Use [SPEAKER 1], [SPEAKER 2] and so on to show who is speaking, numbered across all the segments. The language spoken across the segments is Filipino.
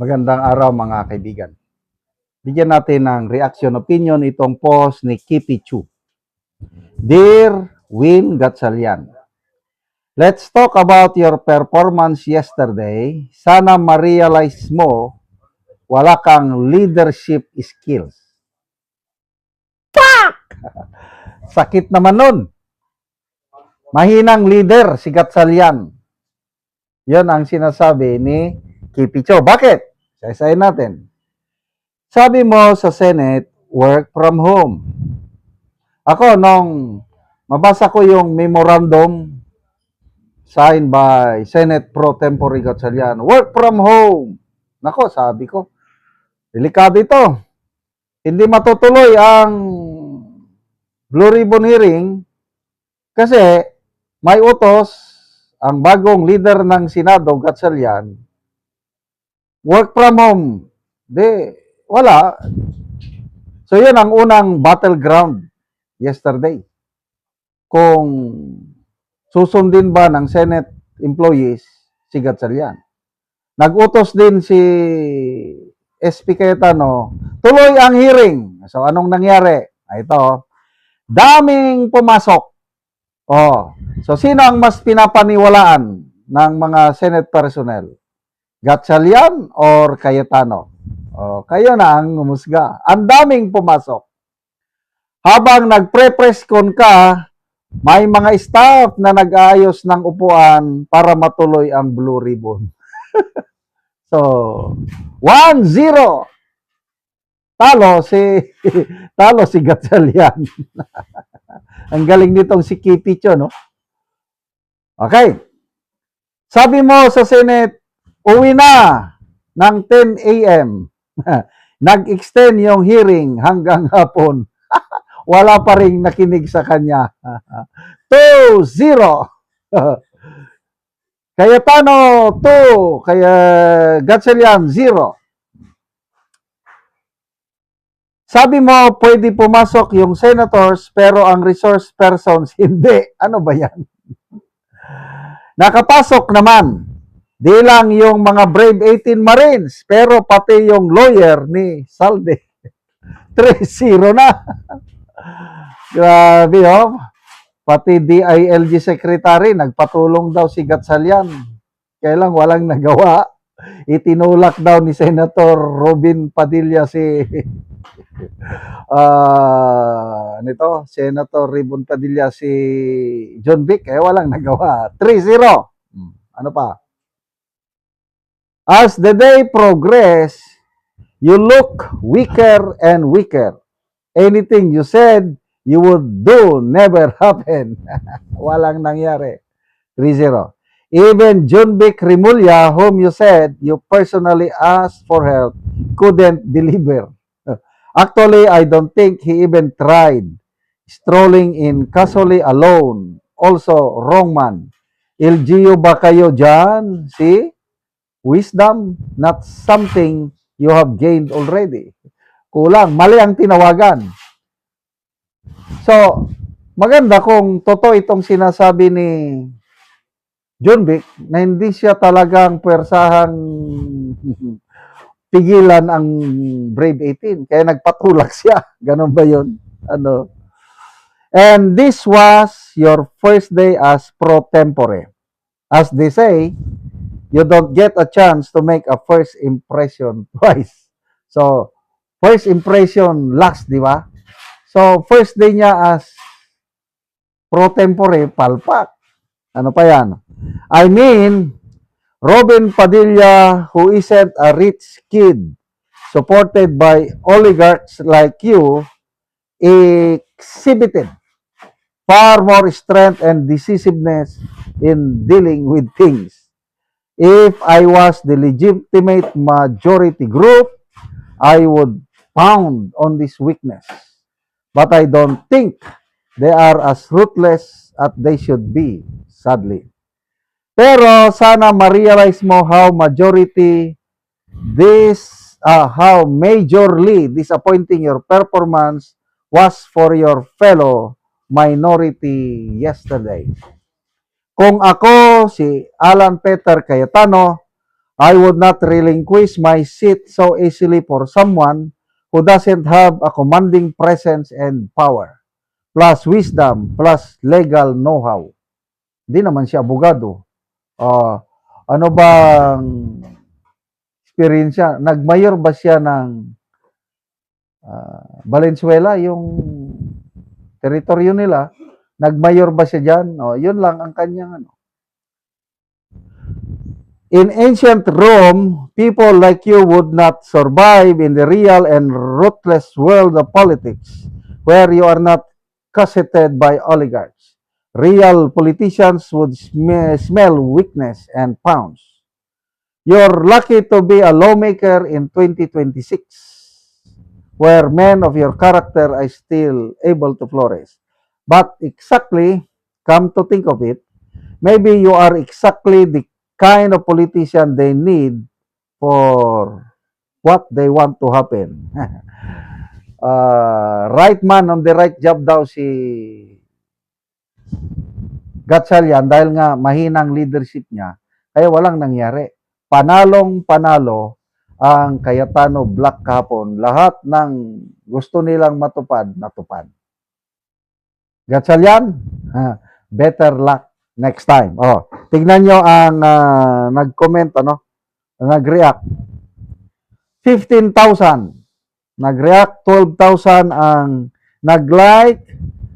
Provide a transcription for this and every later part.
[SPEAKER 1] Magandang araw mga kaibigan. Bigyan natin ng reaction opinion itong post ni Kipi Chu. Dear Win Gatchalian, let's talk about your performance yesterday. Sana ma-realize mo wala kang leadership skills. Sakit naman nun. Mahinang leader si Gatchalian. Yan ang sinasabi ni Kipi Chu. Bakit? Sasayin natin. Sabi mo sa Senate, work from home. Ako, nung mabasa ko yung memorandum signed by Senate Pro Tempore Gatchalian, work from home. Nako, sabi ko, delikado ito. Hindi matutuloy ang Blue Ribbon hearing kasi may utos ang bagong leader ng Senado, Gatchalian, work from home. Wala. So, yun ang unang battleground yesterday. Kung susundin ba ng Senate employees si Gatchalian. Nag-utos din si SP Cayetano, tuloy ang hearing. So, anong nangyari? Ito, daming pumasok. So, sino ang mas pinapaniwalaan ng mga Senate personnel? Gatchalian or Cayetano? Kayo na ang humusga. Ang daming pumasok. Habang nagpre-press con ka, may mga staff na nag-aayos ng upuan para matuloy ang Blue Ribbon. So, 1-0. Talo si Gatchalian. Ang galing nitong si Kipi Chu, no? Okay. Sabi mo sa Senate, uwi na ng 10 a.m. Nag-extend yung hearing hanggang hapon. Wala pa rin nakinig sa kanya. 2-0. Cayetano 2, kaya Gatchalian 0. Sabi mo, pwede pumasok yung senators pero ang resource persons hindi. Ano ba yan? Nakapasok naman. Di lang yung mga Brave 18 Marines, pero pati yung lawyer ni Salde. 3-0 na. Grabe, oh. Pati DILG secretary, nagpatulong daw si Gatchalian. Kaya lang walang nagawa. Itinulak daw ni Senator Robin Padilla si Senator Robin Padilla si John Vic. Kaya walang nagawa. 3-0. Ano pa? As the day progress, you look weaker and weaker. Anything you said you would do never happen. Walang nangyari. 3-0. Even John Vic Rimulya, whom you said you personally asked for help, couldn't deliver. Actually, I don't think he even tried. Strolling in casually alone. Also, wrong man. LGU ba kayo dyan? See? Wisdom, not something you have gained already. Kulang, mali ang tinawagan. So, maganda kung totoo itong sinasabi ni John Vic na hindi siya talagang puwersahang pigilan ang Brave 18. Kaya nagpatulak siya. Ganon ba yun? Ano? And this was your first day as pro tempore. As they say, you don't get a chance to make a first impression twice. So, first impression last, di ba? So, first day niya as pro tempore, palpak. Ano pa yan? I mean, Robin Padilla, who isn't a rich kid, supported by oligarchs like you, exhibited far more strength and decisiveness in dealing with things. If I was the legitimate majority group, I would pound on this weakness. But I don't think they are as ruthless as they should be, sadly. Pero sana ma-realize mo how majorly disappointing your performance was for your fellow minority yesterday. Kung ako, si Alan Peter Cayetano, I would not relinquish my seat so easily for someone who doesn't have a commanding presence and power, plus wisdom, plus legal know-how. Hindi naman siya abogado. Ano bang experience siya? Nagmayor ba siya ng Valenzuela, yung teritoryo nila? Nagmayor ba siya dyan? Yun lang ang kanyang ano. In ancient Rome, people like you would not survive in the real and ruthless world of politics, where you are not cosseted by oligarchs. Real politicians would smell weakness and pounce. You're lucky to be a lawmaker in 2026, where men of your character are still able to flourish. But exactly, come to think of it, maybe you are exactly the kind of politician they need for what they want to happen. Right man on the right job daw si Gatchalian dahil nga mahinang leadership niya, kaya walang nangyari. Panalong panalo ang Cayetano Black kahapon. Lahat ng gusto nilang matupad, natupad. Gatchalian, better luck next time. Tignan nyo ang nag-comment, nag-react. 15,000. Nag-react, 12,000 ang nag-like,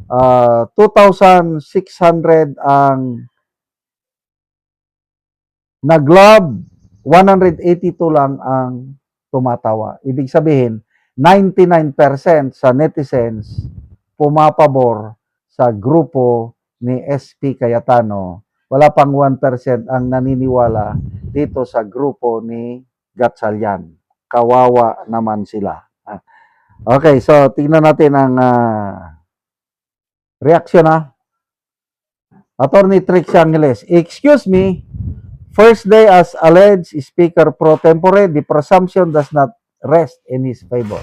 [SPEAKER 1] 2,600 ang nag-love, 182 lang ang tumatawa. Ibig sabihin, 99% sa netizens pumapabor sa grupo ni SP Cayetano. Wala pang 1% ang naniniwala dito sa grupo ni Gatchalian. Kawawa naman sila. Okay, so tingnan natin ang reaction Attorney Trix Angeles, excuse me, first day as alleged Speaker pro tempore, the presumption does not rest in his favor.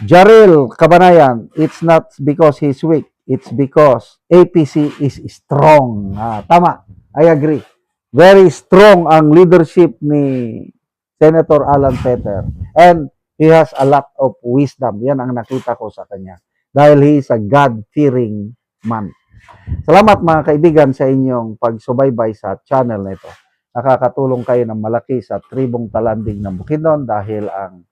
[SPEAKER 1] Jaril Kabanayan, it's not because he's weak, it's because APC is strong. Tama, I agree. Very strong ang leadership ni Senator Alan Peter. And he has a lot of wisdom. Yan ang nakita ko sa kanya. Dahil he is a God-fearing man. Salamat mga kaibigan sa inyong pagsubaybay sa channel na ito. Nakakatulong kayo ng malaki sa tribong talanding ng Bukidnon dahil ang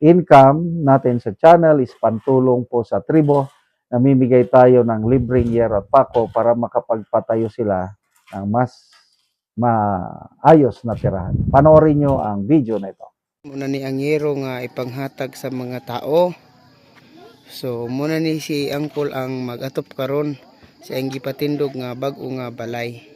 [SPEAKER 1] income natin sa channel is pantulong po sa tribo. Namimigay tayo ng libreng yero at pako para makapagpatayo sila ng mas maayos na tirahan. Panoorin nyo ang video na ito.
[SPEAKER 2] Muna ni ang yero nga ipanghatag sa mga tao. So muna ni si Angkol ang mag-atop karon sa ang gipatindog nga bag-o nga balay.